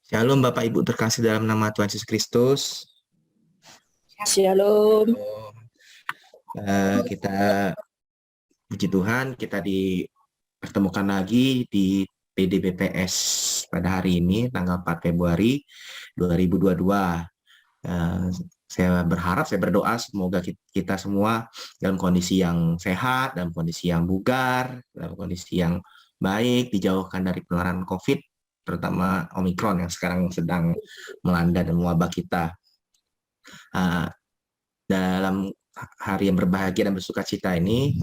Shalom Bapak Ibu terkasih dalam nama Tuhan Yesus Kristus. Shalom. Kita puji Tuhan, kita dipertemukan lagi di PDBPS pada hari ini, tanggal 4 Februari 2022. Saya berharap, saya berdoa semoga kita semua dalam kondisi yang sehat, dalam kondisi yang bugar, dalam kondisi yang baik, dijauhkan dari penularan COVID, terutama Omikron yang sekarang sedang melanda dan mewabah kita. Dalam hari yang berbahagia dan bersuka cita ini,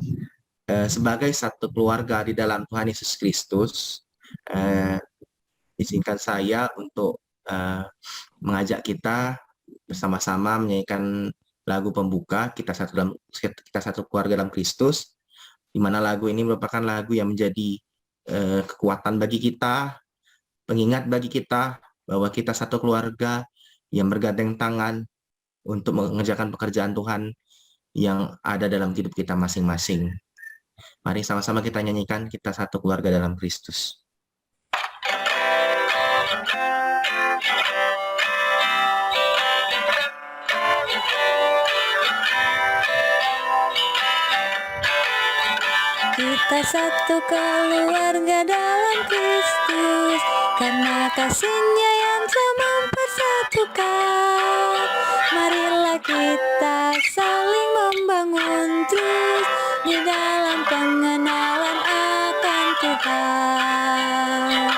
sebagai satu keluarga di dalam Tuhan Yesus Kristus, izinkan saya untuk mengajak kita bersama-sama menyanyikan lagu pembuka kita satu keluarga dalam Kristus, di mana lagu ini merupakan lagu yang menjadi kekuatan bagi kita, pengingat bagi kita bahwa kita satu keluarga yang bergandeng tangan untuk mengerjakan pekerjaan Tuhan yang ada dalam hidup kita masing-masing. Mari sama-sama kita nyanyikan kita satu keluarga dalam Kristus. Kita satu keluarga dalam Kristus, karena kasih-Nya yang telah mempersatukan. Marilah kita saling membangun terus di dalam pengenalan akan Tuhan.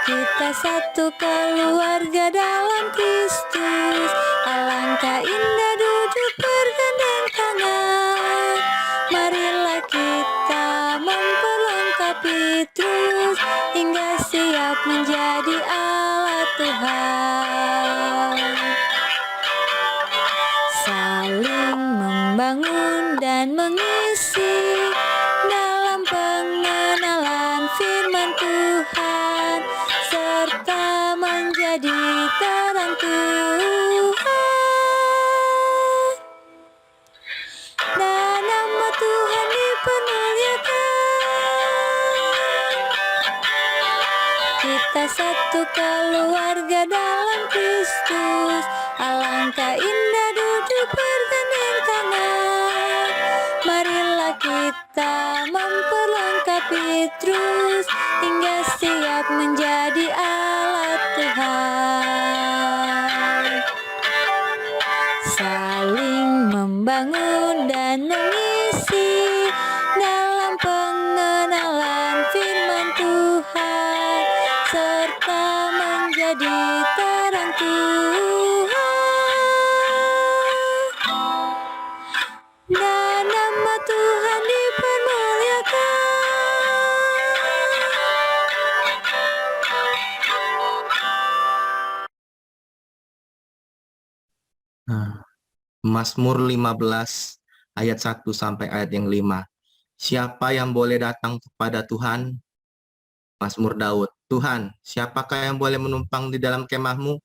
Kita satu keluarga dalam Kristus, alangkah indah duduk bergandeng tangan. Marilah kita memperlengkapi terus hingga siap menjadi alat Tuhan. Saling membangun dan mengisi dalam pengenalan firman Tuhan, serta menjadi terang Tuhan. Dan nama Tuhan dipermuliakan. Kita satu keluarga dalam Kristus, alangkah indah duduk bergandeng tangan. Marilah kita memperlengkapi terus hingga siap menjadi alat Tuhan. Saling membangun dan mengisi dalam pengenalan firman Tuhan, serta menjadi terang Tuhan. Dan nama Tuhan dipermuliakan. Mazmur 15 ayat 1 sampai ayat yang 5. Siapa yang boleh datang kepada Tuhan? Mazmur Daud. Tuhan, siapakah yang boleh menumpang di dalam kemahmu?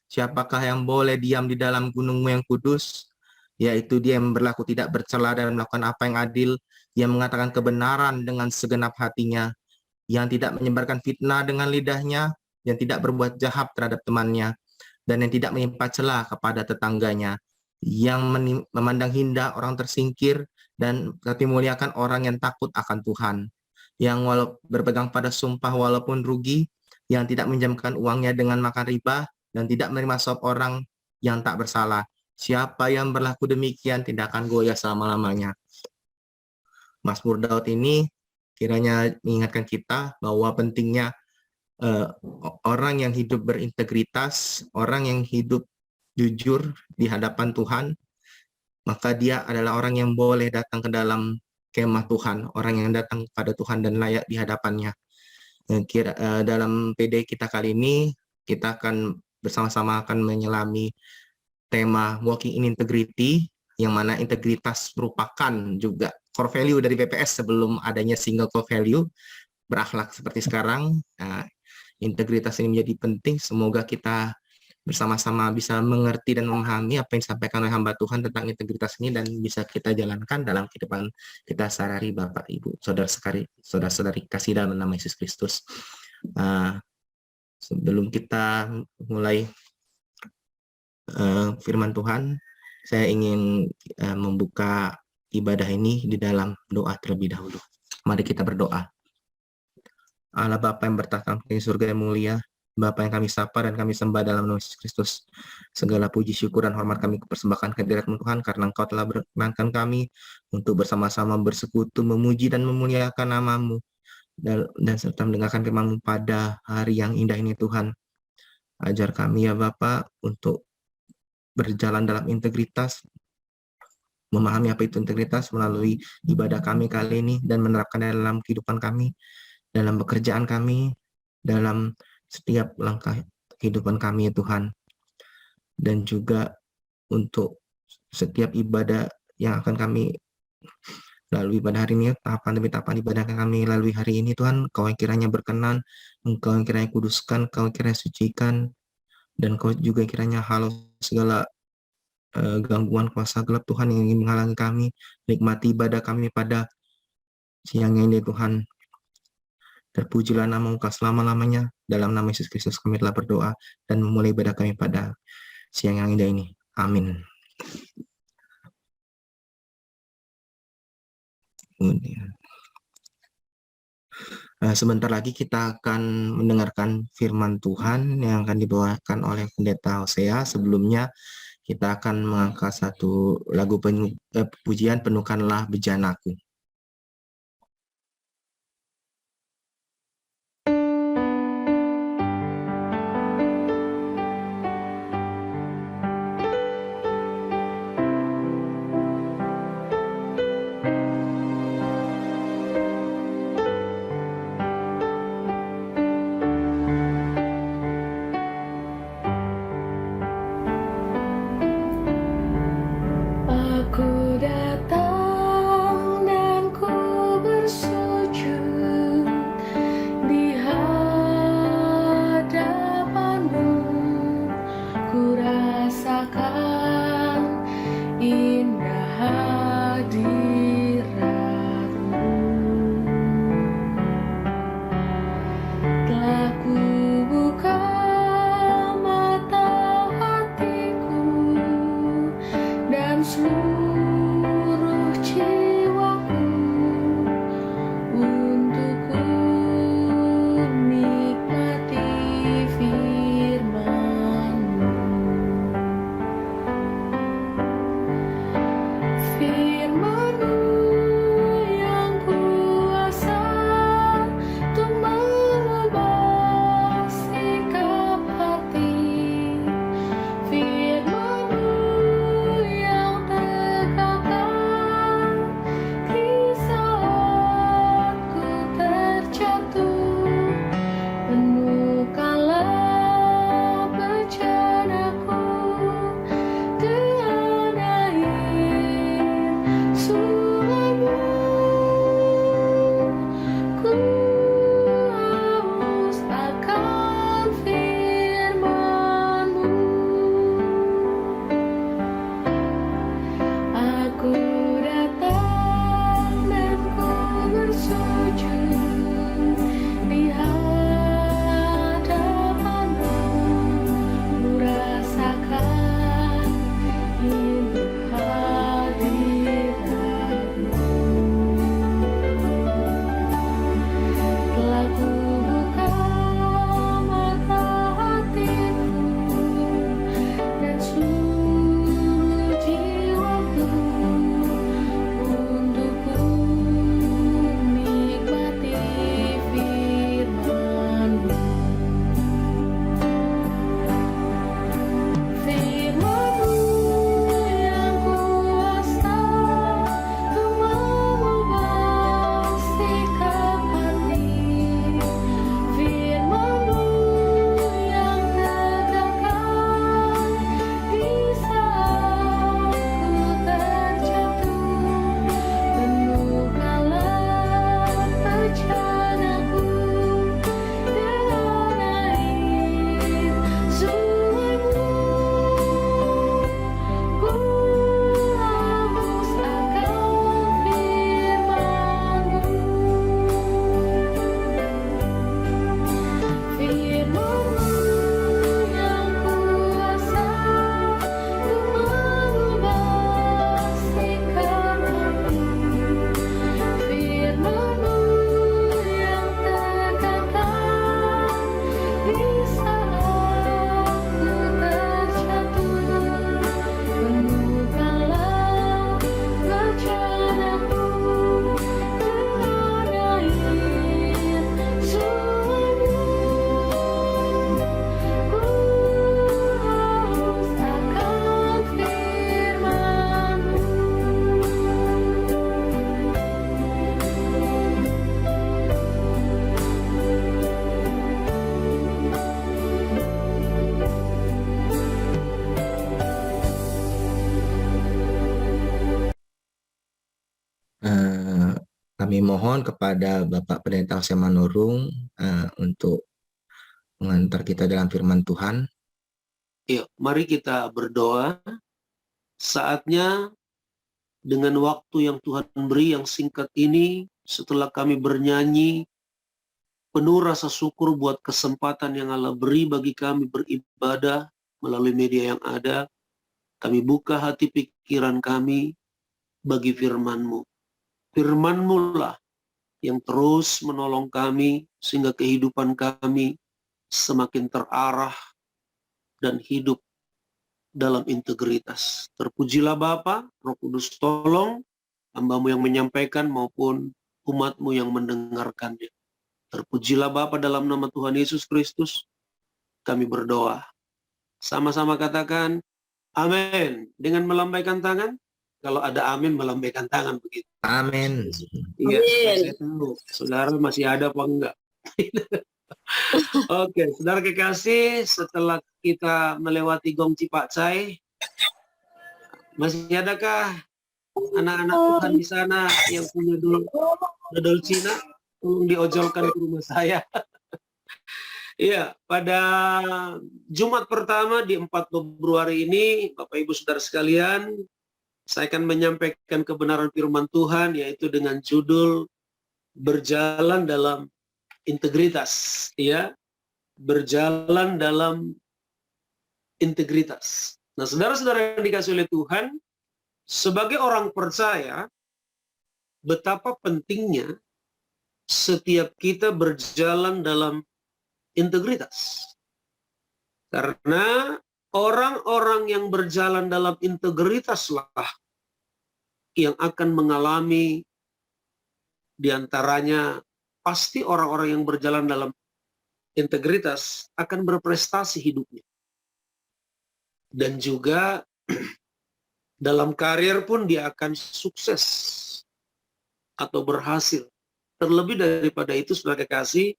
Siapakah yang boleh diam di dalam gunungmu yang kudus? Yaitu dia yang berlaku tidak bercela dan melakukan apa yang adil, yang mengatakan kebenaran dengan segenap hatinya, yang tidak menyebarkan fitnah dengan lidahnya, yang tidak berbuat jahat terhadap temannya, dan yang tidak menimpa celah kepada tetangganya, yang memandang indah orang tersingkir, dan tapi muliakan orang yang takut akan Tuhan, yang berpegang pada sumpah walaupun rugi, yang tidak menjamkan uangnya dengan makan riba, dan tidak menerima suap orang yang tak bersalah. Siapa yang berlaku demikian tidak akan goyah selama-lamanya. Mazmur Daud ini kiranya mengingatkan kita bahwa pentingnya orang yang hidup berintegritas, orang yang hidup jujur di hadapan Tuhan, maka dia adalah orang yang boleh datang ke dalam kemah Tuhan, orang yang datang pada Tuhan dan layak di hadapannya. Dalam PD kita kali ini, kita akan bersama-sama akan menyelami tema Walking in Integrity, yang mana integritas merupakan juga core value dari BPS sebelum adanya single core value, berakhlak seperti sekarang. Nah, integritas ini menjadi penting. Semoga kita bersama-sama bisa mengerti dan memahami apa yang disampaikan oleh hamba Tuhan tentang integritas ini dan bisa kita jalankan dalam kehidupan kita sehari-hari, Bapak, Ibu, saudara-saudari kasih dalam nama Yesus Kristus. Sebelum kita mulai firman Tuhan, saya ingin membuka ibadah ini di dalam doa terlebih dahulu. Mari kita berdoa. Allah Bapa yang bertahta di surga yang mulia, Bapa yang kami sapa dan kami sembah dalam nama Yesus Kristus. Segala puji, syukur, dan hormat kami persembahkan ke hadirat-Mu Tuhan, karena Engkau telah berkenankan kami untuk bersama-sama bersekutu, memuji dan memuliakan nama-Mu, dan serta mendengarkan firman-Mu pada hari yang indah ini Tuhan. Ajar kami ya Bapa untuk berjalan dalam integritas, memahami apa itu integritas melalui ibadah kami kali ini, dan menerapkannya dalam kehidupan kami, dalam pekerjaan kami, dalam setiap langkah kehidupan kami ya Tuhan. Dan juga untuk setiap ibadah yang akan kami lalui pada hari ini, tahapan demi tahapan ibadah yang kami lalui hari ini Tuhan, Kau yang kiranya berkenan, Engkau yang kiranya kuduskan, Kau yang kiranya sucikan, dan Kau juga yang kiranya halau segala gangguan kuasa gelap Tuhan yang ingin menghalangi kami nikmati ibadah kami pada siang ini Tuhan. Terpujilah nama-Mu selama-lamanya. Dalam nama Yesus Kristus kami telah berdoa dan memulai ibadah kami pada siang yang indah ini. Amin. Sebentar lagi kita akan mendengarkan firman Tuhan yang akan dibawakan oleh Pendeta Hosea. Sebelumnya kita akan mengangkat satu lagu pujian, Penuhkanlah Bejanaku. Aku datang dan ku bersujud di hadapan-Mu. Ku rasakan indah hadirat-Mu. Telah ku buka mata hatiku dan seluruh jiwaku untuk ku nikmati firman-Mu. Firman-Mu yang kuasa untuk mengubah sikap hati. Firman-Mu yang tegar Kami mohon kepada Bapak Pendeta Jose Manurung untuk mengantar kita dalam firman Tuhan. Yuk, mari kita berdoa. Saatnya dengan waktu yang Tuhan beri yang singkat ini, setelah kami bernyanyi, penuh rasa syukur buat kesempatan yang Allah beri bagi kami beribadah melalui media yang ada, kami buka hati pikiran kami bagi firman-Mu. Firman-Mu lah yang terus menolong kami sehingga kehidupan kami semakin terarah dan hidup dalam integritas. Terpujilah Bapa, Roh Kudus tolong hamba-Mu yang menyampaikan maupun umat-Mu yang mendengarkannya. Terpujilah Bapa, dalam nama Tuhan Yesus Kristus kami berdoa. Sama-sama katakan amin dengan melambaikan tangan. Kalau ada amin, melambaikan tangan begitu. Amin. Iya, saya tahu saudara masih ada apa enggak. Oke, saudara kekasih, setelah kita melewati Gong Cipacai, masih adakah anak-anak Tuhan di sana yang punya dodol Cina? Tolong diojolkan ke rumah saya. Iya, pada Jumat pertama di 4 Februari ini, Bapak Ibu Saudara sekalian, saya akan menyampaikan kebenaran firman Tuhan, yaitu dengan judul Berjalan dalam Integritas, ya, berjalan dalam integritas. Nah, saudara-saudara yang dikasih oleh Tuhan, sebagai orang percaya, betapa pentingnya setiap kita berjalan dalam integritas. Karena orang-orang yang berjalan dalam integritaslah yang akan mengalami, diantaranya pasti orang-orang yang berjalan dalam integritas akan berprestasi hidupnya. Dan juga dalam karir pun dia akan sukses atau berhasil. Terlebih daripada itu, saudara kekasih,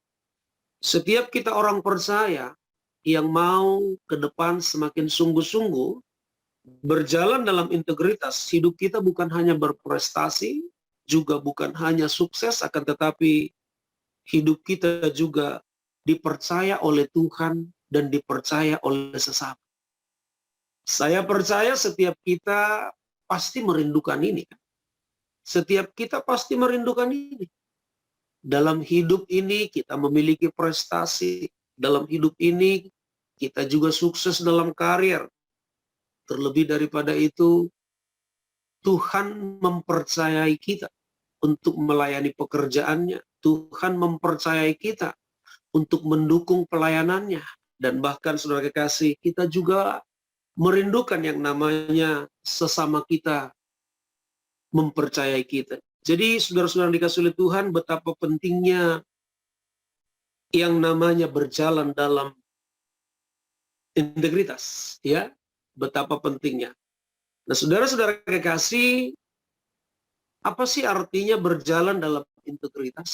setiap kita orang percaya yang mau ke depan semakin sungguh-sungguh berjalan dalam integritas, hidup kita bukan hanya berprestasi, juga bukan hanya sukses, akan tetapi hidup kita juga dipercaya oleh Tuhan dan dipercaya oleh sesama. Saya percaya setiap kita pasti merindukan ini. Setiap kita pasti merindukan ini. Dalam hidup ini kita memiliki prestasi. Dalam hidup ini kita juga sukses dalam karir. Terlebih daripada itu, Tuhan mempercayai kita untuk melayani pekerjaannya. Tuhan mempercayai kita untuk mendukung pelayanannya. Dan bahkan saudara kekasih, kita juga merindukan yang namanya sesama kita mempercayai kita. Jadi saudara-saudara dikasih oleh Tuhan, betapa pentingnya yang namanya berjalan dalam integritas, ya, betapa pentingnya. Nah, saudara-saudara kekasih, apa sih artinya berjalan dalam integritas?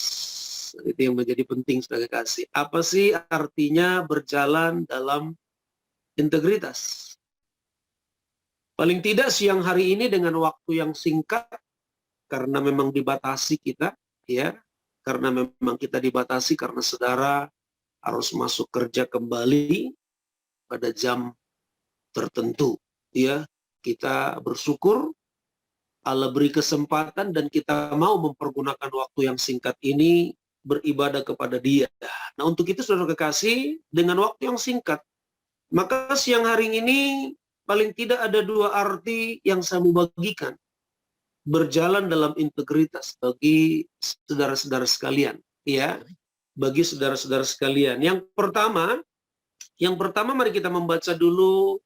Itu yang menjadi penting, saudara kekasih. Apa sih artinya berjalan dalam integritas? Paling tidak siang hari ini dengan waktu yang singkat, karena memang dibatasi kita, ya, karena memang kita dibatasi karena saudara harus masuk kerja kembali pada jam tertentu, ya. Kita bersyukur Allah beri kesempatan dan kita mau mempergunakan waktu yang singkat ini beribadah kepada Dia. Nah, untuk itu saudara kekasih, dengan waktu yang singkat, maka siang hari ini paling tidak ada dua arti yang saya mau bagikan. Berjalan dalam integritas bagi saudara-saudara sekalian, ya, bagi saudara-saudara sekalian. Yang pertama mari kita membaca dulu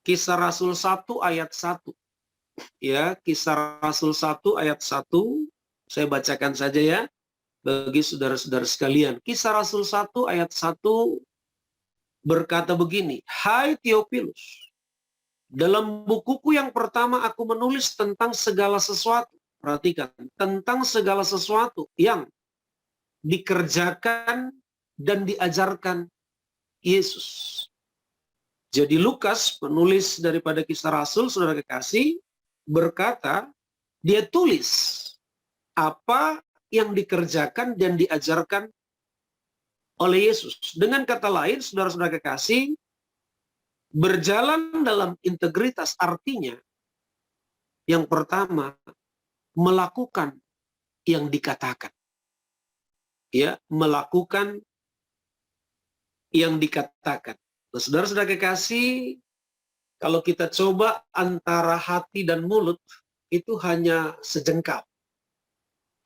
Kisah Rasul 1 ayat 1. Ya, Kisah Rasul 1 ayat 1. Saya bacakan saja ya bagi saudara-saudara sekalian. Kisah Rasul 1 ayat 1 berkata begini, "Hai Theophilus, dalam bukuku yang pertama aku menulis tentang segala sesuatu." Perhatikan, tentang segala sesuatu yang dikerjakan dan diajarkan Yesus. Jadi Lukas, penulis daripada Kisah Rasul, saudara kekasih, berkata, dia tulis apa yang dikerjakan dan diajarkan oleh Yesus. Dengan kata lain, saudara-saudara kekasih, berjalan dalam integritas artinya yang pertama, melakukan yang dikatakan. Ya, melakukan yang dikatakan. Nah, saudara-saudara kekasih, kalau kita coba antara hati dan mulut, itu hanya sejengkal.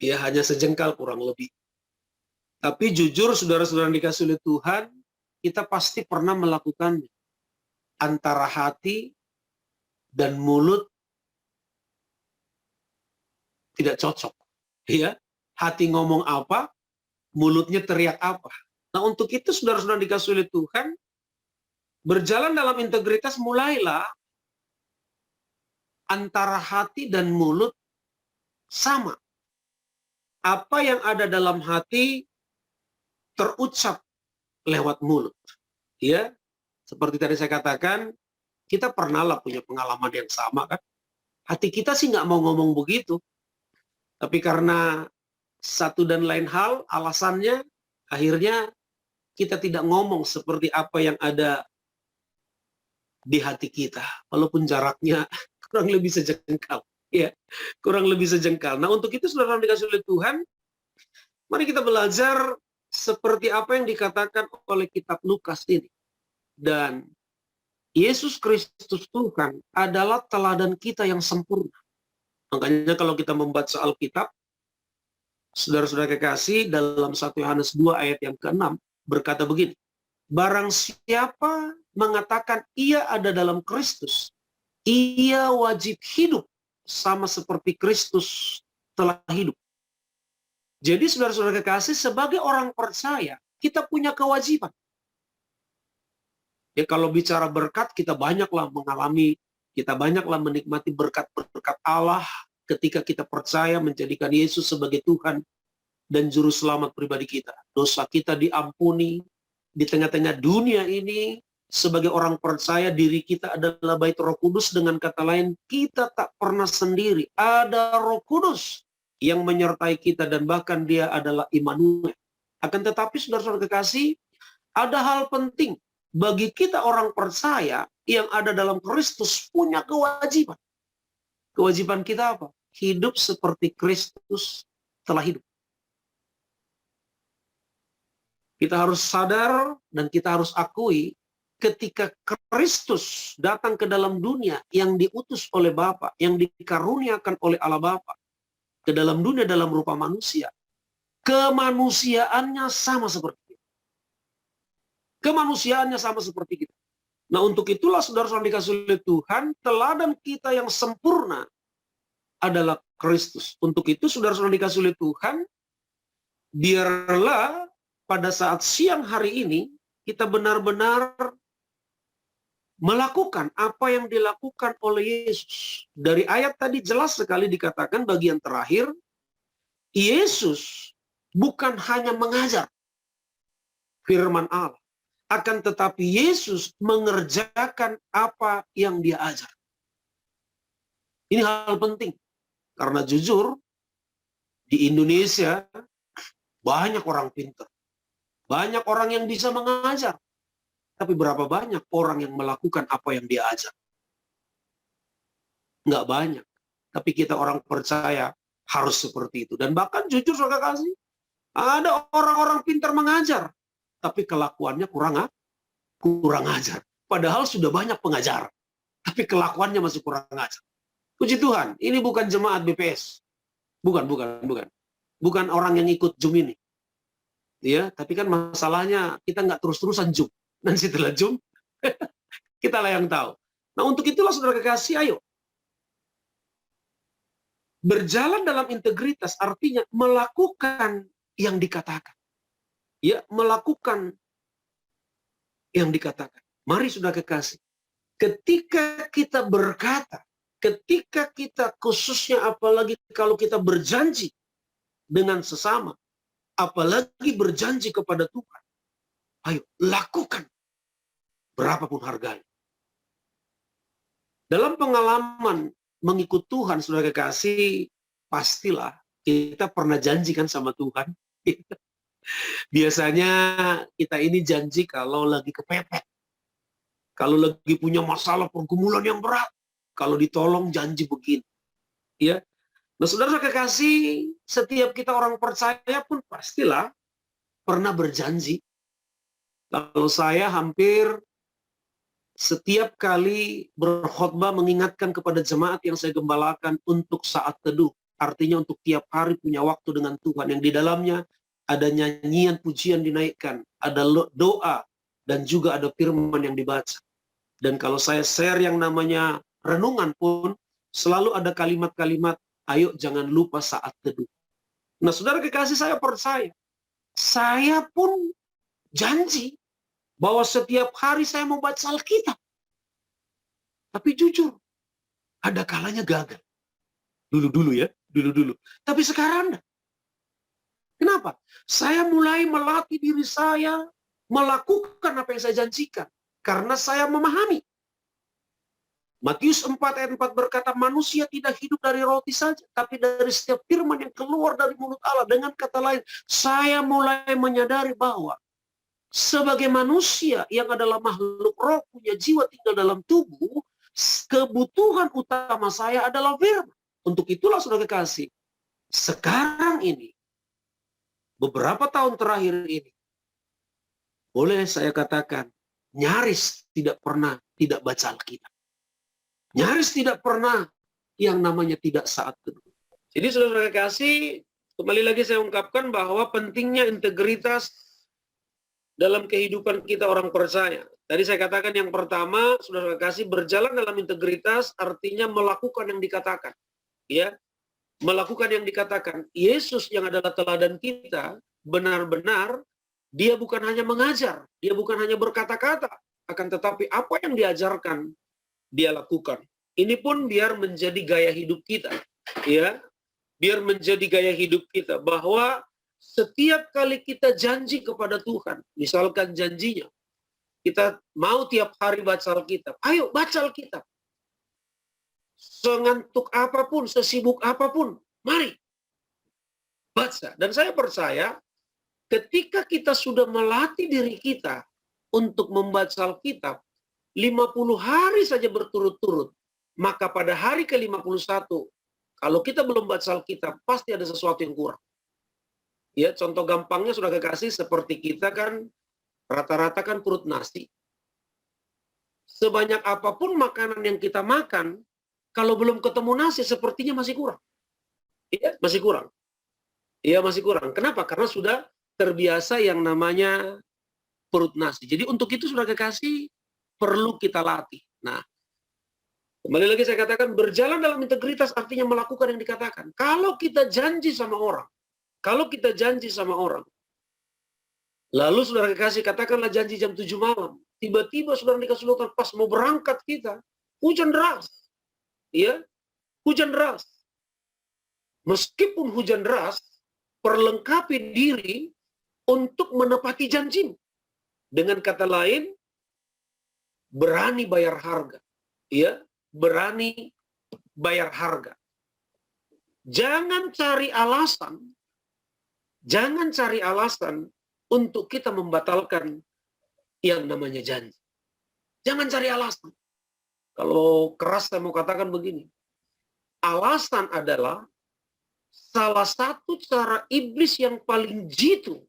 Ya, hanya sejengkal kurang lebih. Tapi jujur, saudara-saudara yang dikasih oleh Tuhan, kita pasti pernah melakukannya. Antara hati dan mulut tidak cocok. Ya, hati ngomong apa, mulutnya teriak apa. Nah, untuk itu saudara-saudara dikasih oleh Tuhan, berjalan dalam integritas mulailah antara hati dan mulut sama. Apa yang ada dalam hati terucap lewat mulut. Ya, seperti tadi saya katakan, kita pernahlah punya pengalaman yang sama kan. Hati kita sih nggak mau ngomong begitu. Tapi karena satu dan lain hal, alasannya akhirnya kita tidak ngomong seperti apa yang ada di hati kita. Walaupun jaraknya kurang lebih sejengkal. Ya, kurang lebih sejengkal. Nah, untuk itu saudara dikasih oleh Tuhan, mari kita belajar seperti apa yang dikatakan oleh kitab Lukas ini. Dan Yesus Kristus Tuhan adalah teladan kita yang sempurna. Makanya kalau kita membaca Alkitab, saudara-saudara kekasih, dalam 1 Yohanes 2 ayat yang ke-6 berkata begini, barang siapa mengatakan ia ada dalam Kristus, ia wajib hidup sama seperti Kristus telah hidup. Jadi saudara-saudara kekasih, sebagai orang percaya, kita punya kewajiban. Ya, kalau bicara berkat, kita banyaklah mengalami, kita banyaklah menikmati berkat-berkat Allah ketika kita percaya menjadikan Yesus sebagai Tuhan dan Juru Selamat pribadi kita. Dosa kita diampuni. Di tengah-tengah dunia ini, sebagai orang percaya, diri kita adalah bait Roh Kudus. Dengan kata lain, kita tak pernah sendiri. Ada Roh Kudus yang menyertai kita dan bahkan dia adalah Immanuel. Akan tetapi, saudara-saudara kekasih, ada hal penting. Bagi kita orang percaya yang ada dalam Kristus punya kewajiban. Kewajiban kita apa? Hidup seperti Kristus telah hidup. Kita harus sadar dan kita harus akui ketika Kristus datang ke dalam dunia yang diutus oleh Bapa, yang dikaruniakan oleh Allah Bapa ke dalam dunia dalam rupa manusia, kemanusiaannya sama seperti kita. Kemanusiaannya sama seperti kita. Nah, untuk itulah saudara-saudara dikasih oleh Tuhan, teladan kita yang sempurna adalah Kristus. Untuk itu saudara-saudara dikasih oleh Tuhan, biarlah pada saat siang hari ini kita benar-benar melakukan apa yang dilakukan oleh Yesus. Dari ayat tadi jelas sekali dikatakan bagian terakhir, Yesus bukan hanya mengajar firman Allah, akan tetapi Yesus mengerjakan apa yang dia ajar. Ini hal penting. Karena jujur, di Indonesia banyak orang pintar. Banyak orang yang bisa mengajar. Tapi berapa banyak orang yang melakukan apa yang dia ajar? Nggak banyak. Tapi kita orang percaya harus seperti itu. Dan bahkan jujur saudara kasih, ada orang-orang pintar mengajar. Tapi kelakuannya kurang ajar. Padahal sudah banyak pengajar. Tapi kelakuannya masih kurang ajar. Puji Tuhan, ini bukan jemaat BPS. Bukan. Bukan orang yang ikut Zoom ini. Ya, tapi kan masalahnya kita nggak terus-terusan Zoom. Dan setelah Zoom, kita lah yang tahu. Nah, untuk itulah saudara kekasih, ayo. Berjalan dalam integritas artinya melakukan yang dikatakan. Ya, melakukan yang dikatakan. Mari sudah kekasih. Ketika kita berkata, ketika kita khususnya apalagi kalau kita berjanji dengan sesama, apalagi berjanji kepada Tuhan, ayo lakukan berapapun harganya. Dalam pengalaman mengikut Tuhan, saudara kekasih, pastilah kita pernah janjikan sama Tuhan. Biasanya kita ini janji kalau lagi kepepet, kalau lagi punya masalah pergumulan yang berat, kalau ditolong janji begini. Ya, nah saudara kekasih, setiap kita orang percaya pun pastilah pernah berjanji. Kalau saya hampir setiap kali berkhotbah mengingatkan kepada jemaat yang saya gembalakan untuk saat teduh. Artinya untuk tiap hari punya waktu dengan Tuhan yang di dalamnya ada nyanyian pujian dinaikkan, ada doa, dan juga ada firman yang dibaca. Dan kalau saya share yang namanya renungan pun, selalu ada kalimat-kalimat, ayo jangan lupa saat teduh. Nah saudara kekasih, saya percaya. Saya pun janji bahwa setiap hari saya mau baca Alkitab. Tapi jujur, ada kalanya gagal. Dulu-dulu ya, dulu-dulu. Tapi sekarang enggak. Kenapa? Saya mulai melatih diri saya melakukan apa yang saya janjikan. Karena saya memahami. Matius 4 ayat 4 berkata, manusia tidak hidup dari roti saja, tapi dari setiap firman yang keluar dari mulut Allah. Dengan kata lain, saya mulai menyadari bahwa sebagai manusia yang adalah makhluk roh, punya jiwa tinggal dalam tubuh, kebutuhan utama saya adalah firman. Untuk itulah saudara kekasih, sekarang ini, beberapa tahun terakhir ini, boleh saya katakan, nyaris tidak pernah tidak baca Alkitab. Nyaris tidak pernah yang namanya tidak saat teduh. Jadi saudara kekasih, kembali lagi saya ungkapkan bahwa pentingnya integritas dalam kehidupan kita orang percaya. Tadi saya katakan yang pertama, saudara kekasih, berjalan dalam integritas artinya melakukan yang dikatakan. Ya, melakukan yang dikatakan. Yesus yang adalah teladan kita, benar-benar dia bukan hanya mengajar, dia bukan hanya berkata-kata, akan tetapi apa yang diajarkan dia lakukan. Ini pun biar menjadi gaya hidup kita, ya. Biar menjadi gaya hidup kita bahwa setiap kali kita janji kepada Tuhan, misalkan janjinya kita mau tiap hari baca Alkitab, ayo baca Alkitab. Sengantuk apapun, sesibuk apapun, mari baca. Dan saya percaya ketika kita sudah melatih diri kita untuk membaca Alkitab 50 hari saja berturut-turut, maka pada hari ke-51 kalau kita belum baca Alkitab pasti ada sesuatu yang kurang. Ya, contoh gampangnya sudah kekasih, seperti kita kan rata-rata kan perut nasi. Sebanyak apapun makanan yang kita makan, kalau belum ketemu nasi sepertinya masih kurang. Iya, masih kurang. Iya, masih kurang. Kenapa? Karena sudah terbiasa yang namanya perut nasi. Jadi untuk itu sudah kekasih perlu kita latih. Nah, kembali lagi saya katakan berjalan dalam integritas artinya melakukan yang dikatakan. Kalau kita janji sama orang, lalu saudara kekasih katakanlah janji jam 7 malam, tiba-tiba saudara dikasih nota pas mau berangkat kita, hujan deras. Ya, hujan deras. Meskipun hujan deras, perlengkapi diri untuk menepati janjimu. Dengan kata lain, berani bayar harga. Ya, berani bayar harga. Jangan cari alasan untuk kita membatalkan yang namanya janji. Jangan cari alasan. Kalau keras saya mau katakan begini. Alasan adalah salah satu cara iblis yang paling jitu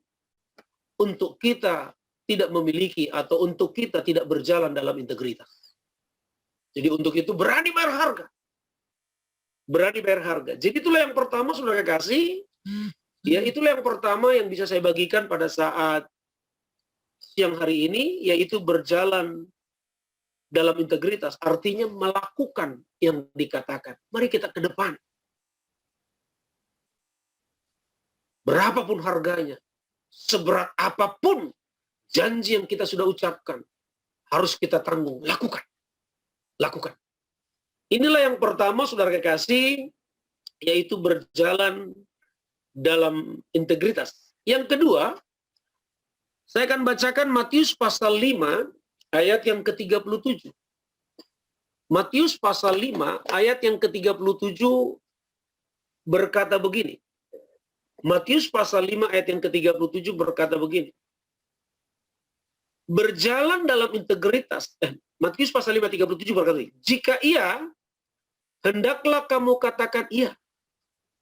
untuk kita tidak memiliki atau untuk kita tidak berjalan dalam integritas. Jadi untuk itu berani bayar harga. Berani bayar harga. Jadi itulah yang pertama saudara kasih. Ya, itulah yang pertama yang bisa saya bagikan pada saat siang hari ini, yaitu berjalan dalam integritas. Artinya melakukan yang dikatakan. Mari kita ke depan. Berapapun harganya, seberat apapun janji yang kita sudah ucapkan, harus kita tanggung. Lakukan. Lakukan. Inilah yang pertama, saudara kekasih, yaitu berjalan dalam integritas. Yang kedua, saya akan bacakan Matius pasal 5, ayat yang ke-37. Matius pasal 5, ayat yang ke-37 berkata begini. Matius pasal 5 ayat yang ke-37 berkata begini. Berjalan dalam integritas. Matius pasal 5 37 berkata begini. Jika iya, hendaklah kamu katakan iya.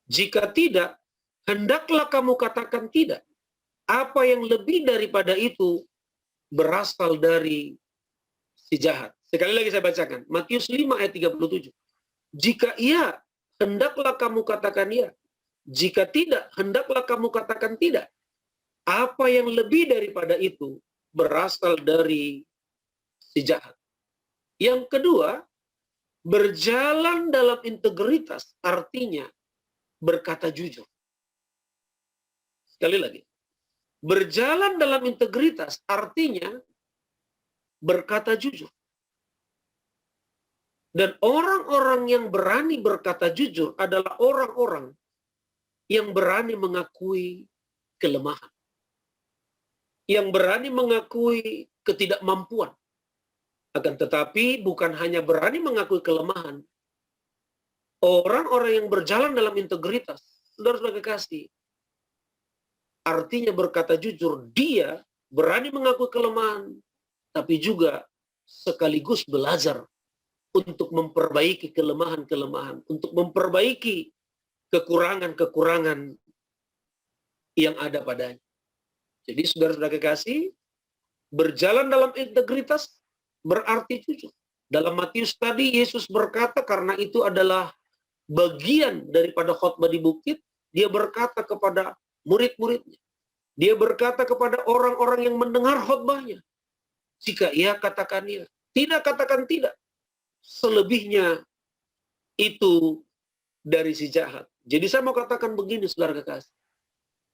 Jika tidak, hendaklah kamu katakan tidak. Apa yang lebih daripada itu berasal dari si jahat. Sekali lagi saya bacakan. Matius 5 ayat 37. Jika iya, hendaklah kamu katakan iya. Jika tidak, hendaklah kamu katakan tidak. Apa yang lebih daripada itu berasal dari si jahat. Yang kedua, berjalan dalam integritas artinya berkata jujur. Sekali lagi. Berjalan dalam integritas artinya berkata jujur. Dan orang-orang yang berani berkata jujur adalah orang-orang yang berani mengakui kelemahan. Yang berani mengakui ketidakmampuan. Akan tetapi bukan hanya berani mengakui kelemahan. Orang-orang yang berjalan dalam integritas, saudara-saudara kekasih, artinya berkata jujur, dia berani mengakui kelemahan, tapi juga sekaligus belajar untuk memperbaiki kelemahan-kelemahan, untuk memperbaiki kekurangan-kekurangan yang ada padanya. Jadi saudara-saudara kekasih, berjalan dalam integritas berarti jujur. Dalam Matius tadi Yesus berkata karena itu adalah bagian daripada khotbah di bukit, dia berkata kepada murid-muridnya. Dia berkata kepada orang-orang yang mendengar khotbahnya. Jika ia katakan iya, tidak katakan tidak. Selebihnya itu dari si jahat. Jadi saya mau katakan begini, saudara kekasih.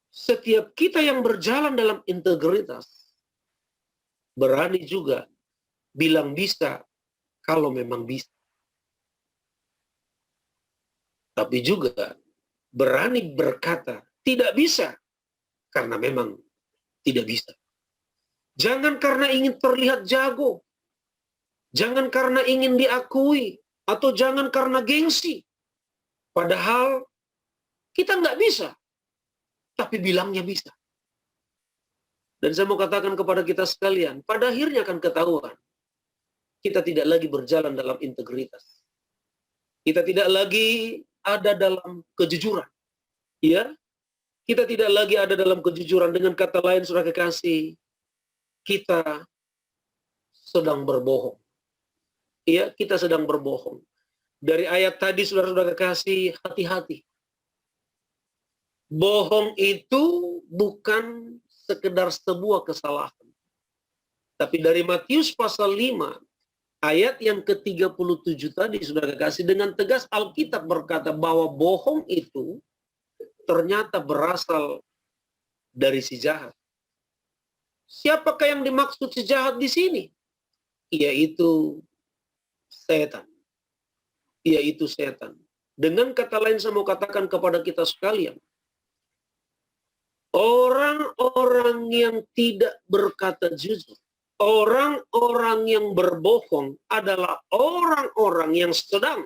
Setiap kita yang berjalan dalam integritas, berani juga bilang bisa kalau memang bisa. Tapi juga berani berkata tidak bisa karena memang tidak bisa. Jangan karena ingin terlihat jago. Jangan karena ingin diakui. Atau jangan karena gengsi. Padahal kita nggak bisa. Tapi bilangnya bisa. Dan saya mau katakan kepada kita sekalian, pada akhirnya akan ketahuan. Kita tidak lagi berjalan dalam integritas. Kita tidak lagi ada dalam kejujuran. Ya, kita tidak lagi ada dalam kejujuran. Dengan kata lain, saudara kekasih, kita sedang berbohong. Ya, kita sedang berbohong. Dari ayat tadi, saudara-saudara kekasih, hati-hati. Bohong itu bukan sekedar sebuah kesalahan. Tapi dari Matius pasal 5, ayat yang ke-37 tadi, saudara kekasih, dengan tegas Alkitab berkata bahwa bohong itu ternyata berasal dari si jahat. Siapakah yang dimaksud si jahat di sini? Yaitu setan. Yaitu setan. Dengan kata lain saya mau katakan kepada kita sekalian, orang-orang yang tidak berkata jujur, orang-orang yang berbohong adalah orang-orang yang sedang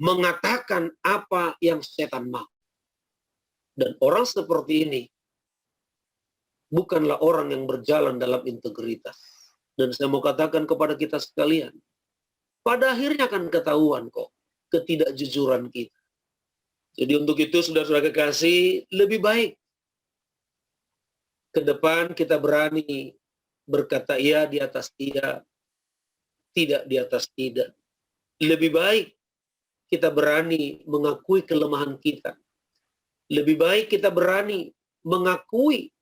mengatakan apa yang setan mau. Dan orang seperti ini bukanlah orang yang berjalan dalam integritas. Dan saya mau katakan kepada kita sekalian, pada akhirnya akan ketahuan kok ketidakjujuran kita. Jadi untuk itu saudara-saudara kekasih, lebih baik ke depan kita berani berkata iya di atas iya, tidak di atas tidak. Lebih baik kita berani mengakui kelemahan kita. Lebih baik kita berani mengakui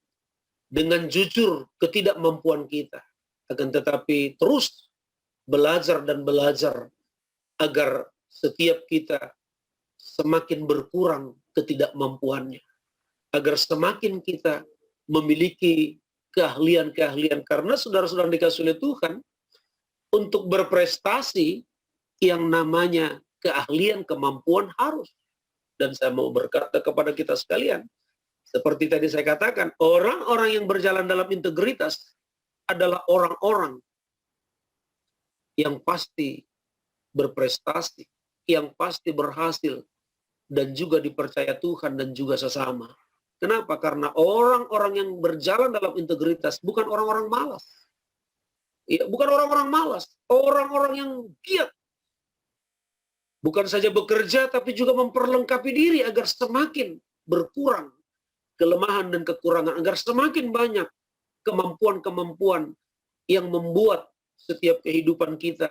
dengan jujur ketidakmampuan kita. Akan tetapi terus belajar dan belajar agar setiap kita semakin berkurang ketidakmampuannya. Agar semakin kita memiliki keahlian-keahlian. Karena saudara-saudara dikasih oleh Tuhan, untuk berprestasi yang namanya keahlian, kemampuan harus. Dan saya mau berkata kepada kita sekalian, seperti tadi saya katakan, orang-orang yang berjalan dalam integritas adalah orang-orang yang pasti berprestasi, yang pasti berhasil, dan juga dipercaya Tuhan dan juga sesama. Kenapa? Karena orang-orang yang berjalan dalam integritas bukan orang-orang malas. Ya, bukan orang-orang malas, orang-orang yang giat. Bukan saja bekerja, tapi juga memperlengkapi diri agar semakin berkurang kelemahan dan kekurangan, agar semakin banyak kemampuan-kemampuan yang membuat setiap kehidupan kita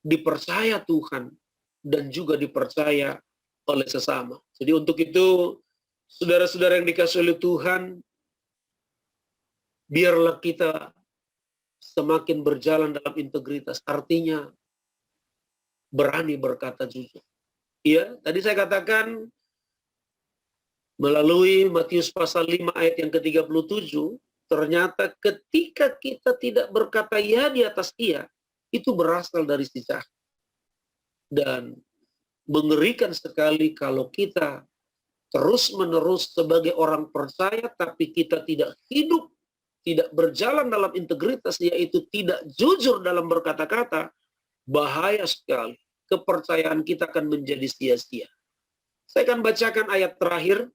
dipercaya Tuhan dan juga dipercaya oleh sesama. Jadi untuk itu, saudara-saudara yang dikasihi oleh Tuhan, biarlah kita semakin berjalan dalam integritas. Artinya berani berkata jujur. Ya, tadi saya katakan melalui Matius pasal 5 ayat yang ke-37, ternyata ketika kita tidak berkata ya di atas iya, itu berasal dari si jahat. Dan mengerikan sekali kalau kita terus-menerus sebagai orang percaya, tapi kita tidak hidup, tidak berjalan dalam integritas, yaitu tidak jujur dalam berkata-kata, bahaya sekali. Kepercayaan kita akan menjadi sia-sia. Saya akan bacakan ayat terakhir.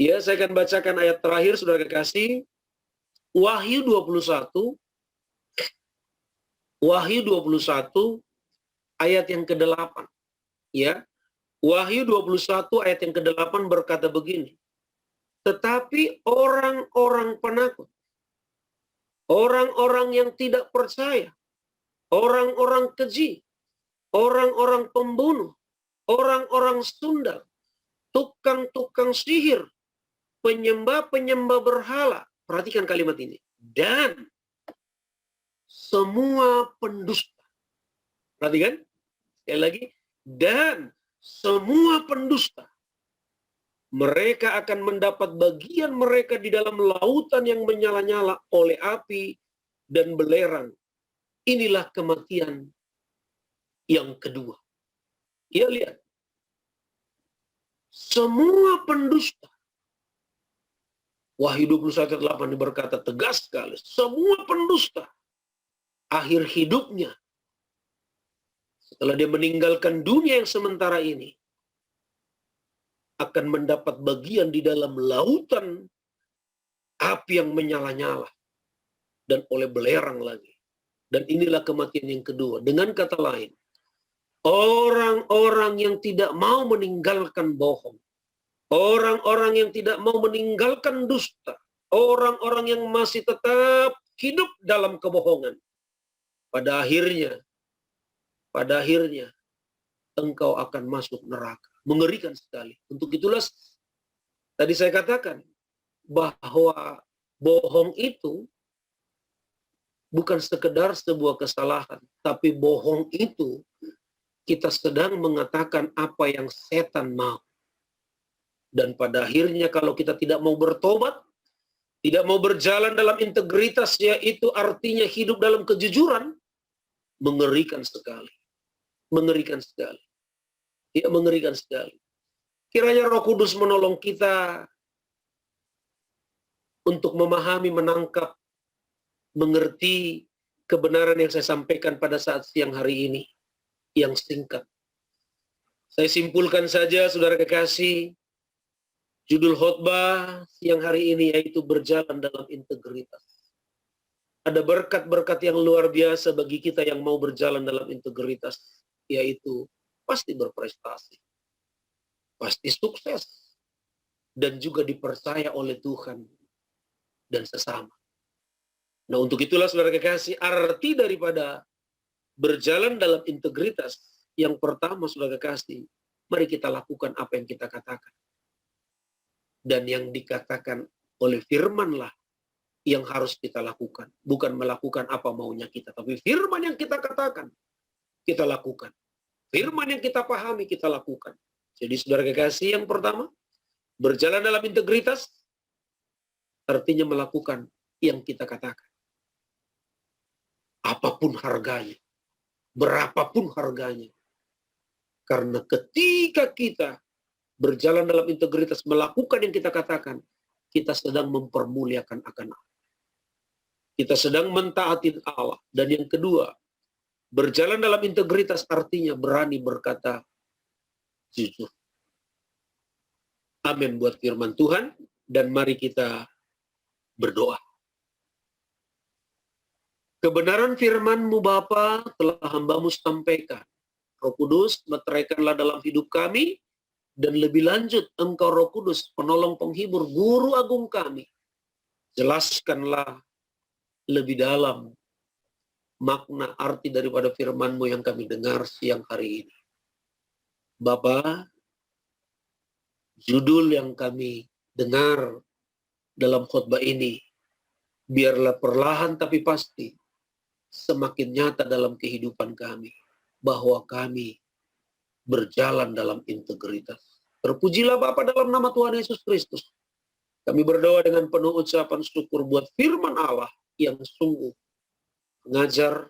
Ya, saya akan bacakan ayat terakhir, saudara kekasih. Wahyu 21. Wahyu 21 ayat yang ke-8. Ya. Wahyu 21 ayat yang ke-8 berkata begini. Tetapi orang-orang penakut, orang-orang yang tidak percaya, orang-orang keji, orang-orang pembunuh, orang-orang sundal, tukang-tukang sihir, penyembah-penyembah berhala. Perhatikan kalimat ini. Dan semua pendusta. Perhatikan. Sekali lagi. Dan semua pendusta. Mereka akan mendapat bagian mereka di dalam lautan yang menyala-nyala oleh api dan belerang. Inilah kematian yang kedua. Ya, lihat. Semua pendusta. Wahyu 21 ayat 8 berkata tegas sekali. Semua pendusta. Akhir hidupnya. Setelah dia meninggalkan dunia yang sementara ini. Akan mendapat bagian di dalam lautan api yang menyala-nyala. Dan oleh belerang lagi. Dan inilah kematian yang kedua. Dengan kata lain. Orang-orang yang tidak mau meninggalkan bohong. Orang-orang yang tidak mau meninggalkan dusta. Orang-orang yang masih tetap hidup dalam kebohongan. Pada akhirnya, engkau akan masuk neraka. Mengerikan sekali. Untuk itulah, tadi saya katakan, bahwa bohong itu bukan sekedar sebuah kesalahan. Tapi bohong itu, kita sedang mengatakan apa yang setan mau. Dan pada akhirnya kalau kita tidak mau bertobat, tidak mau berjalan dalam integritas, yaitu artinya hidup dalam kejujuran, mengerikan sekali. Mengerikan sekali. Ya, mengerikan sekali. Kiranya Roh Kudus menolong kita untuk memahami, menangkap, mengerti kebenaran yang saya sampaikan pada saat siang hari ini, yang singkat. Saya simpulkan saja, saudara kekasih, judul khotbah siang hari ini yaitu berjalan dalam integritas. Ada berkat-berkat yang luar biasa bagi kita yang mau berjalan dalam integritas, yaitu pasti berprestasi, pasti sukses, dan juga dipercaya oleh Tuhan dan sesama. Nah, untuk itulah saudara kekasih, arti daripada berjalan dalam integritas, yang pertama saudara kekasih, mari kita lakukan apa yang kita katakan. Dan yang dikatakan oleh firman lah yang harus kita lakukan. Bukan melakukan apa maunya kita. Tapi firman yang kita katakan, kita lakukan. Firman yang kita pahami, kita lakukan. Jadi saudara kekasih, yang pertama, berjalan dalam integritas, artinya melakukan yang kita katakan. Apapun harganya. Berapapun harganya. Karena ketika kita berjalan dalam integritas, melakukan yang kita katakan, kita sedang mempermuliakan akan Allah. Kita sedang mentaati Allah. Dan yang kedua, berjalan dalam integritas artinya berani berkata jujur. Amin buat firman Tuhan, dan mari kita berdoa. Kebenaran firman-Mu Bapa telah hamba-Mu sampaikan. Roh Kudus, meteraikanlah dalam hidup kami, dan lebih lanjut Engkau Roh Kudus, penolong penghibur, guru agung kami. Jelaskanlah lebih dalam makna arti daripada firman-Mu yang kami dengar siang hari ini. Bapa, judul yang kami dengar dalam khotbah ini, biarlah perlahan tapi pasti semakin nyata dalam kehidupan kami, bahwa kami berjalan dalam integritas. Terpujilah Bapa dalam nama Tuhan Yesus Kristus. Kami berdoa dengan penuh ucapan syukur buat firman Allah yang sungguh mengajar,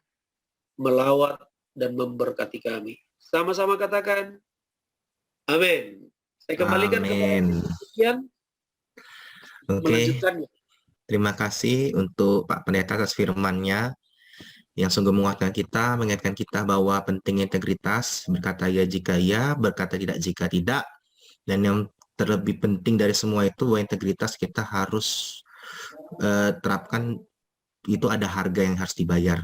melawat, dan memberkati kami. Sama-sama katakan, amin. Saya kembalikan Amin. kepada sekian. Oke, Melanjutkannya. terima kasih untuk Pak Pendeta atas firman-Nya yang sungguh mengingatkan kita bahwa pentingnya integritas, berkata ya jika ya, berkata tidak jika tidak, dan yang terlebih penting dari semua itu bahwa integritas kita harus terapkan, itu ada harga yang harus dibayar,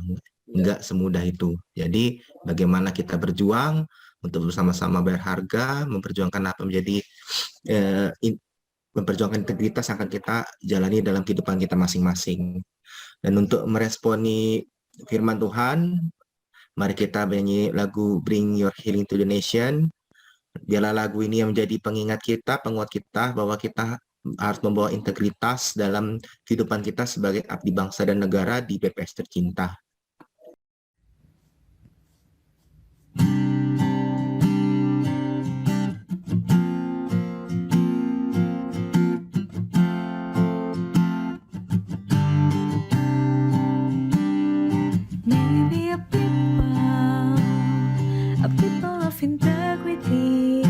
nggak semudah itu. Jadi bagaimana kita berjuang untuk bersama-sama bayar harga, memperjuangkan apa menjadi memperjuangkan integritas yang akan kita jalani dalam kehidupan kita masing-masing. Dan untuk meresponi firman Tuhan, mari kita menyanyi lagu Bring Your Healing to the Nation. Biarlah lagu ini yang menjadi pengingat kita, penguat kita, bahwa kita harus membawa integritas dalam kehidupan kita sebagai abdi bangsa dan negara di PPS tercinta. Maybe a people of integrity,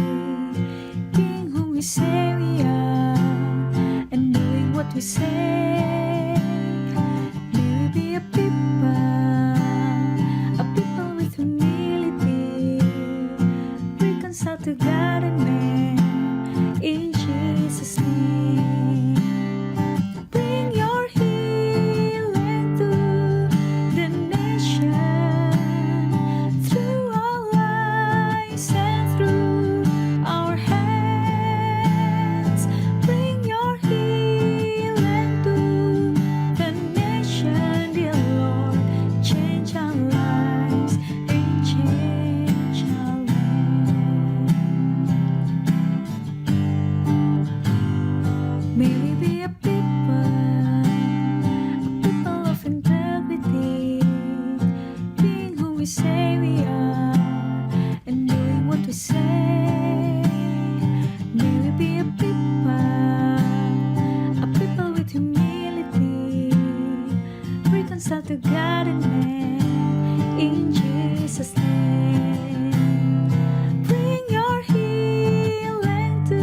being who we say we are, and doing what we say. Maybe a people with humility, reconciled to God and man, in Jesus' name. Bring your healing to the nation, through our lives and through our hands. Bring your healing to the nation, dear Lord. Change our lives and change our land. May we be a people of integrity, being who we say we are, and doing what we say. May we be a people with humility, reconciled to God and man, in Jesus' name. Bring your healing to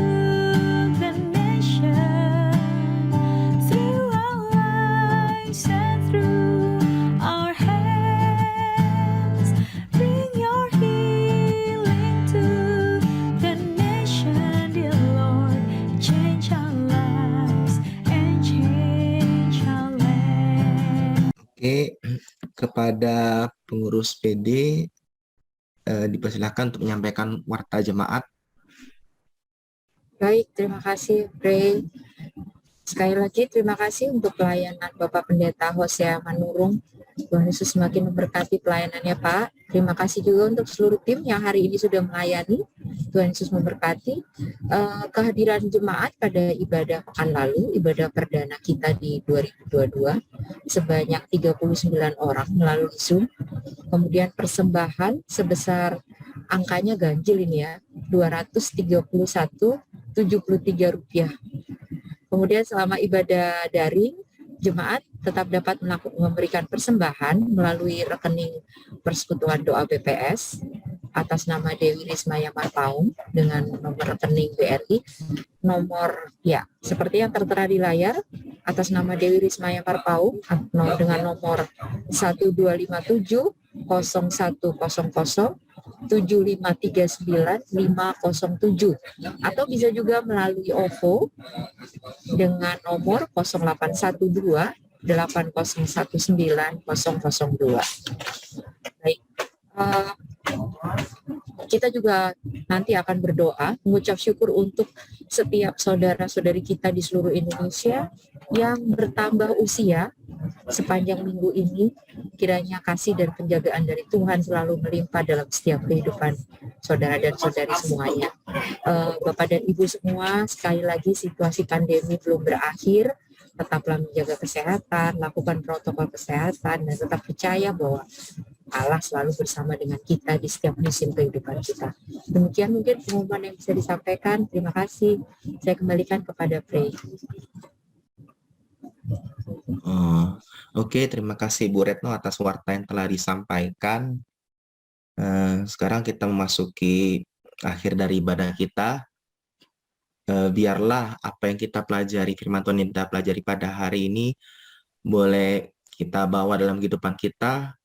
the nation, through our lives and through our hands. Bring your healing to the nation, dear Lord. Change our lives and change our land. Oke, kepada pengurus PD dipersilakan untuk menyampaikan warta jemaat. Baik, terima kasih, Bray. Sekali lagi terima kasih untuk pelayanan Bapak Pendeta Hosea Manurung. Tuhan Yesus semakin memberkati pelayanannya, Pak. Terima kasih juga untuk seluruh tim yang hari ini sudah melayani. Tuhan Yesus memberkati. Kehadiran jemaat pada ibadah pekan lalu, ibadah perdana kita di 2022, sebanyak 39 orang melalui Zoom. Kemudian persembahan sebesar, angkanya ganjil ini ya, Rp231,73. Kemudian selama ibadah daring, jemaat tetap dapat memberikan persembahan melalui rekening Persekutuan Doa BPS atas nama Dewi Risma Yamarpaung dengan nomor rekening BRI, nomor ya seperti yang tertera di layar, atas nama Dewi Risma Yamarpaung dengan nomor 1257 0100 7539507 atau bisa juga melalui OVO dengan nomor 0812 8019 002. Baik. Kita juga nanti akan berdoa mengucap syukur untuk setiap saudara-saudari kita di seluruh Indonesia yang bertambah usia sepanjang minggu ini. Kiranya kasih dan penjagaan dari Tuhan selalu melimpah dalam setiap kehidupan saudara dan saudari semuanya. Bapak dan Ibu semua, sekali lagi situasi pandemi belum berakhir. Tetaplah menjaga kesehatan, lakukan protokol kesehatan, dan tetap percaya bahwa Allah selalu bersama dengan kita di setiap musim kehidupan kita. Demikian mungkin pengumuman yang bisa disampaikan. Terima kasih. Saya kembalikan kepada Pray. Oke, terima kasih Bu Retno atas warta yang telah disampaikan. Sekarang kita memasuki akhir dari ibadah kita. Biarlah apa yang kita pelajari, firman Tuhan yang kita pelajari pada hari ini boleh kita bawa dalam kehidupan kita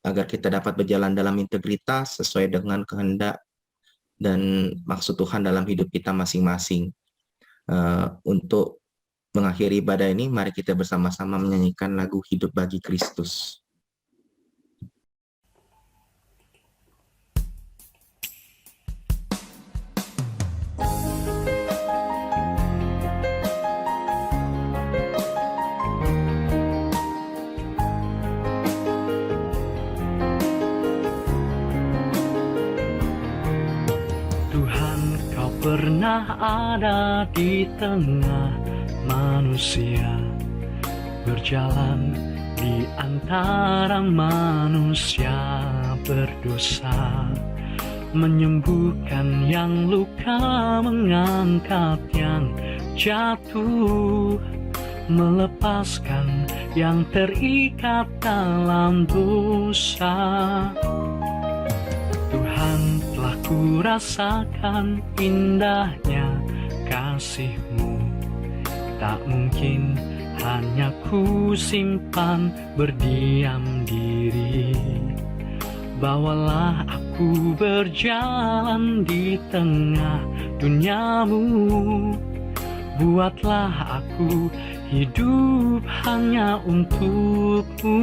agar kita dapat berjalan dalam integritas sesuai dengan kehendak dan maksud Tuhan dalam hidup kita masing-masing. Untuk mengakhiri ibadah ini, mari kita bersama-sama menyanyikan lagu Hidup Bagi Kristus. Pernah ada di tengah manusia, berjalan di antara manusia berdosa, menyembuhkan yang luka, mengangkat yang jatuh, melepaskan yang terikat dalam dosa. Tuhan, telah ku rasakan indahnya kasih-Mu, tak mungkin hanya ku simpan berdiam diri. Bawalah aku berjalan di tengah dunia-Mu, buatlah aku hidup hanya untuk-Mu.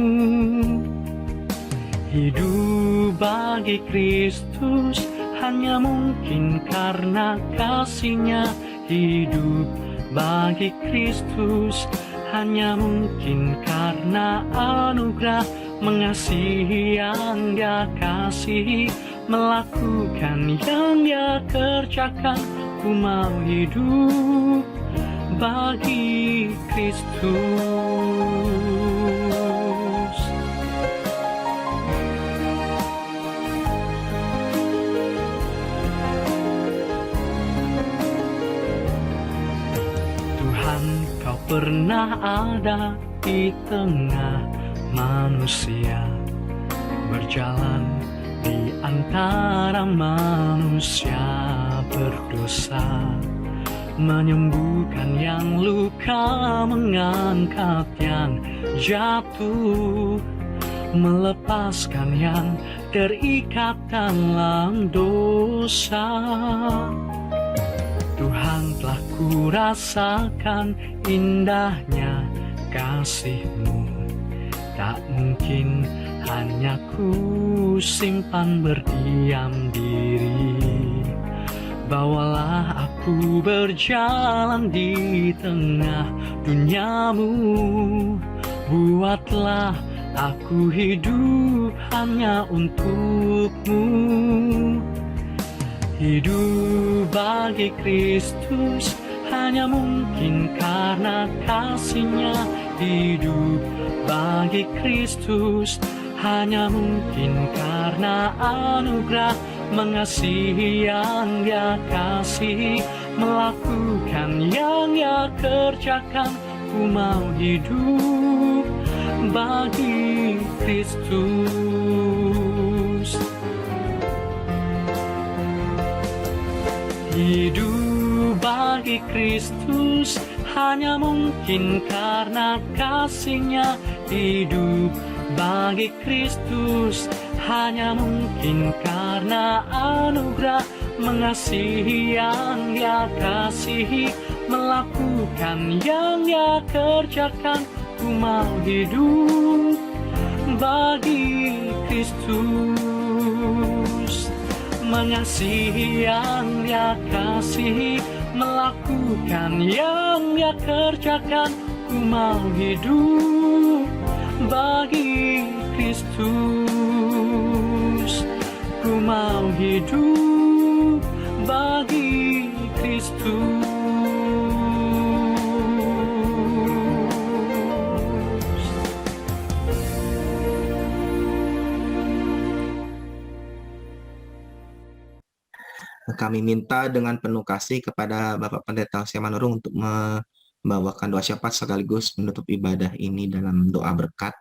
Hidup bagi Kristus hanya mungkin karena kasih-Nya. Hidup bagi Kristus hanya mungkin karena anugerah mengasihi yang Dia kasihi, melakukan yang Dia kerjakan. Ku mau hidup bagi Kristus. Kau pernah ada di tengah manusia, berjalan di antara manusia berdosa, menyembuhkan yang luka, mengangkat yang jatuh, melepaskan yang terikat dalam dosa. Tuhan, telah ku rasakan indahnya kasih-Mu, tak mungkin hanya ku simpan berdiam diri. Bawalah aku berjalan di tengah dunia-Mu, buatlah aku hidup hanya untuk-Mu. Hidup bagi Kristus hanya mungkin karena kasih-Nya. Hidup bagi Kristus hanya mungkin karena anugerah mengasihi yang Dia kasihi, melakukan yang Dia kerjakan. Ku mau hidup bagi Kristus. Hidup bagi Kristus hanya mungkin karena kasih-Nya. Hidup bagi Kristus hanya mungkin karena anugerah mengasihi yang Dia kasihi, melakukan yang Dia kerjakan. Ku mau hidup bagi Kristus, mengasihi yang Dia kasihi, melakukan yang Dia kerjakan. Ku mau hidup bagi Kristus, ku mau hidup bagi Kristus. Kami minta dengan penuh kasih kepada Bapak Pendeta Hosea Manurung untuk membawakan doa syafaat sekaligus menutup ibadah ini dalam doa berkat.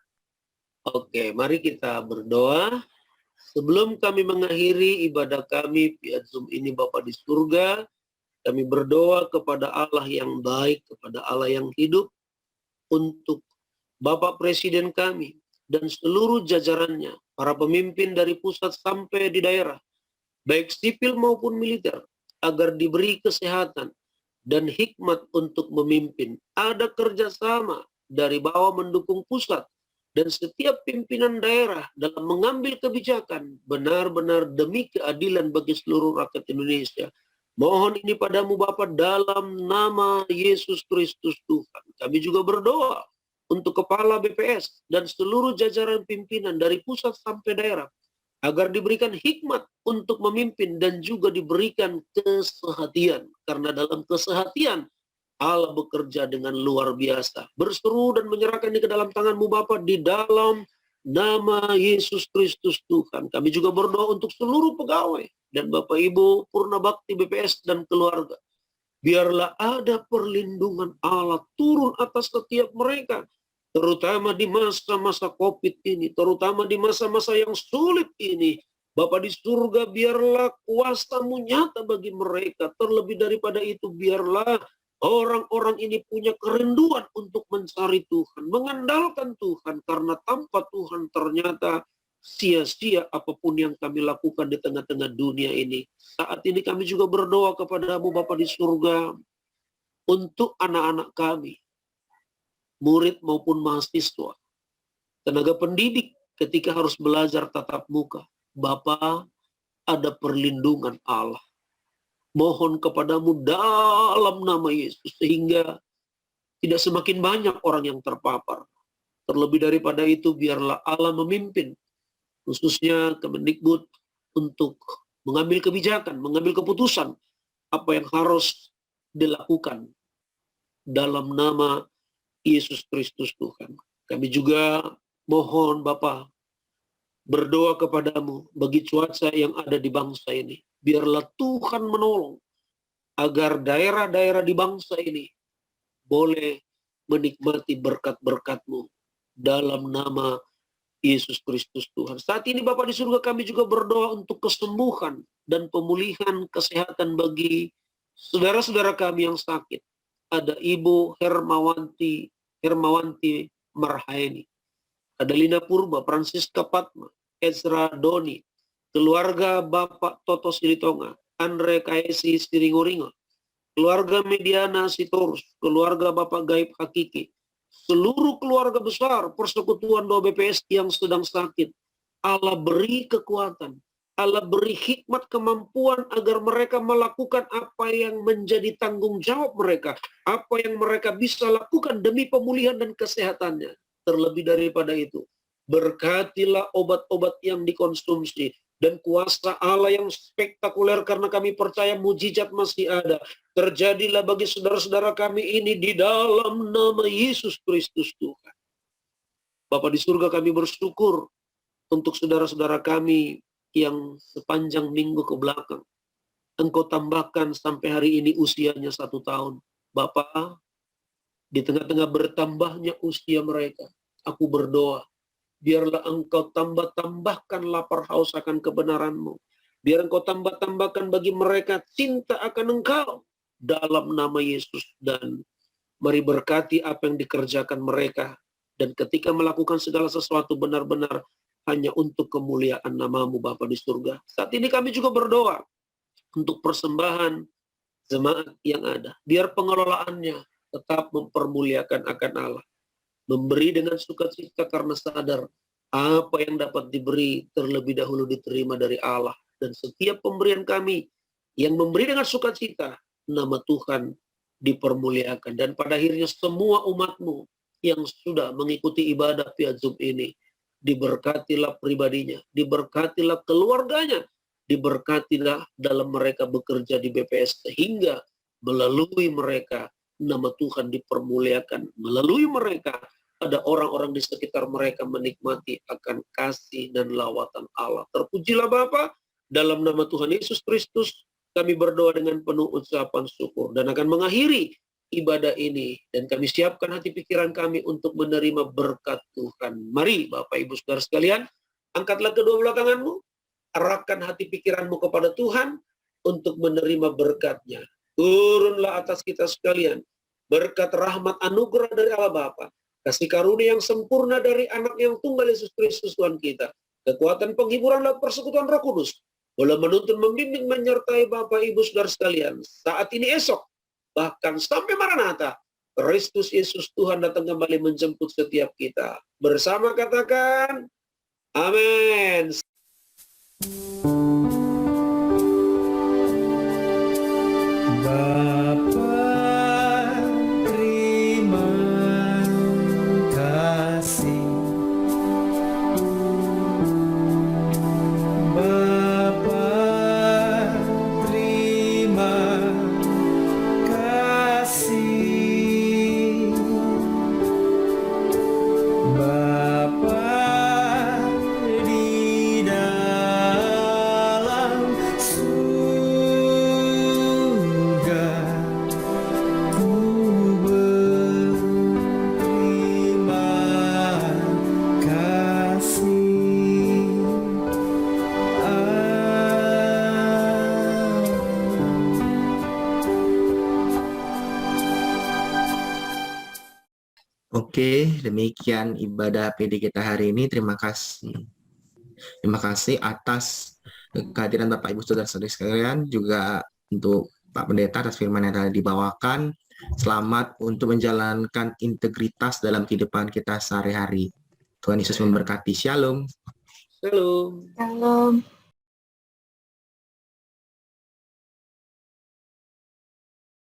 Oke, mari kita berdoa. Sebelum kami mengakhiri ibadah kami via Zoom ini, Bapa di surga, kami berdoa kepada Allah yang baik, kepada Allah yang hidup, untuk Bapak Presiden kami dan seluruh jajarannya, para pemimpin dari pusat sampai di daerah, baik sipil maupun militer, agar diberi kesehatan dan hikmat untuk memimpin. Ada kerjasama dari bawah mendukung pusat dan setiap pimpinan daerah dalam mengambil kebijakan benar-benar demi keadilan bagi seluruh rakyat Indonesia. Mohon ini padamu Bapa dalam nama Yesus Kristus Tuhan. Kami juga berdoa untuk Kepala BPS dan seluruh jajaran pimpinan dari pusat sampai daerah, agar diberikan hikmat untuk memimpin dan juga diberikan kesehatian. Karena dalam kesehatian Allah bekerja dengan luar biasa. Berseru dan menyerahkan ini ke dalam tangan-Mu Bapa di dalam nama Yesus Kristus Tuhan. Kami juga berdoa untuk seluruh pegawai dan Bapak Ibu Purna Bakti BPS dan keluarga. Biarlah ada perlindungan Allah turun atas setiap mereka, terutama di masa-masa COVID ini, terutama di masa-masa yang sulit ini. Bapa di surga, biarlah kuasa-Mu nyata bagi mereka. Terlebih daripada itu, biarlah orang-orang ini punya kerinduan untuk mencari Tuhan, mengandalkan Tuhan, karena tanpa Tuhan ternyata sia-sia apapun yang kami lakukan di tengah-tengah dunia ini. Saat ini kami juga berdoa kepada-Mu Bapa di surga, untuk anak-anak kami, murid maupun mahasiswa, tenaga pendidik ketika harus belajar tatap muka. Bapa, ada perlindungan Allah. Mohon kepadamu dalam nama Yesus, sehingga tidak semakin banyak orang yang terpapar. Terlebih daripada itu, biarlah Allah memimpin, khususnya Kemendikbud, untuk mengambil kebijakan, mengambil keputusan apa yang harus dilakukan dalam nama Yesus Kristus Tuhan. Kami juga mohon Bapa, berdoa kepadamu bagi cuaca yang ada di bangsa ini. Biarlah Tuhan menolong agar daerah-daerah di bangsa ini boleh menikmati berkat-berkat-Mu dalam nama Yesus Kristus Tuhan. Saat ini Bapa di surga, kami juga berdoa untuk kesembuhan dan pemulihan kesehatan bagi saudara-saudara kami yang sakit. Ada Ibu Hermawanti Marhaeni, ada Lina Purba, Francisca Patma, Ezra Doni, keluarga Bapak Toto Silitonga, Andre Kaesi Siringoringo, keluarga Mediana Sitorus, keluarga Bapak Gaib Hakiki, seluruh keluarga besar Persekutuan Doa BPS yang sedang sakit. Allah beri kekuatan, Allah beri hikmat, kemampuan agar mereka melakukan apa yang menjadi tanggung jawab mereka, apa yang mereka bisa lakukan demi pemulihan dan kesehatannya. Terlebih daripada itu, berkatilah obat-obat yang dikonsumsi, dan kuasa Allah yang spektakuler, karena kami percaya mujizat masih ada, terjadilah bagi saudara-saudara kami ini di dalam nama Yesus Kristus Tuhan. Bapa di surga, kami bersyukur untuk saudara-saudara kami yang sepanjang minggu ke belakang Engkau tambahkan sampai hari ini usianya 1 tahun. Bapa, di tengah-tengah bertambahnya usia mereka, aku berdoa, biarlah Engkau tambahkan lapar haus akan kebenaran-Mu. Biar Engkau tambahkan bagi mereka cinta akan Engkau dalam nama Yesus. Dan mari berkati apa yang dikerjakan mereka. Dan ketika melakukan segala sesuatu, benar-benar hanya untuk kemuliaan nama-Mu Bapa di surga. Saat ini kami juga berdoa untuk persembahan jemaat yang ada. Biar pengelolaannya tetap mempermuliakan akan Allah. Memberi dengan sukacita karena sadar apa yang dapat diberi terlebih dahulu diterima dari Allah. Dan setiap pemberian kami yang memberi dengan sukacita, nama Tuhan dipermuliakan. Dan pada akhirnya semua umat-Mu yang sudah mengikuti ibadah via Zoom ini, diberkatilah pribadinya, diberkatilah keluarganya, diberkatilah dalam mereka bekerja di BPS, sehingga melalui mereka nama Tuhan dipermuliakan. Melalui mereka ada orang-orang di sekitar mereka menikmati akan kasih dan lawatan Allah. Terpujilah Bapa, dalam nama Tuhan Yesus Kristus kami berdoa dengan penuh ucapan syukur dan akan mengakhiri ibadah ini, dan kami siapkan hati pikiran kami untuk menerima berkat Tuhan. Mari Bapak Ibu Saudara sekalian, angkatlah kedua belah tanganmu, arahkan hati pikiranmu kepada Tuhan untuk menerima berkat-Nya. Turunlah atas kita sekalian berkat rahmat anugerah dari Allah Bapa, kasih karunia yang sempurna dari Anak yang tunggal Yesus Kristus Tuhan kita, kekuatan penghiburan dan persekutuan Roh Kudus, boleh menuntun, membimbing, menyertai Bapak Ibu Saudara sekalian saat ini, esok, bahkan sampai Maranatha, Kristus Yesus Tuhan datang kembali menjemput setiap kita. Bersama katakan, amin. Bapa, terima kasih. Bapa, terima kasih. Bapa di dalam surga, ku berterima kasih. Oke, demikian ibadah PD kita hari ini. Terima kasih. Terima kasih atas kehadiran Bapak Ibu Saudara-saudari sekalian, juga untuk Pak Pendeta atas firman yang tadi dibawakan. Selamat untuk menjalankan integritas dalam kehidupan kita sehari-hari. Tuhan Yesus memberkati. Shalom. Shalom. Shalom.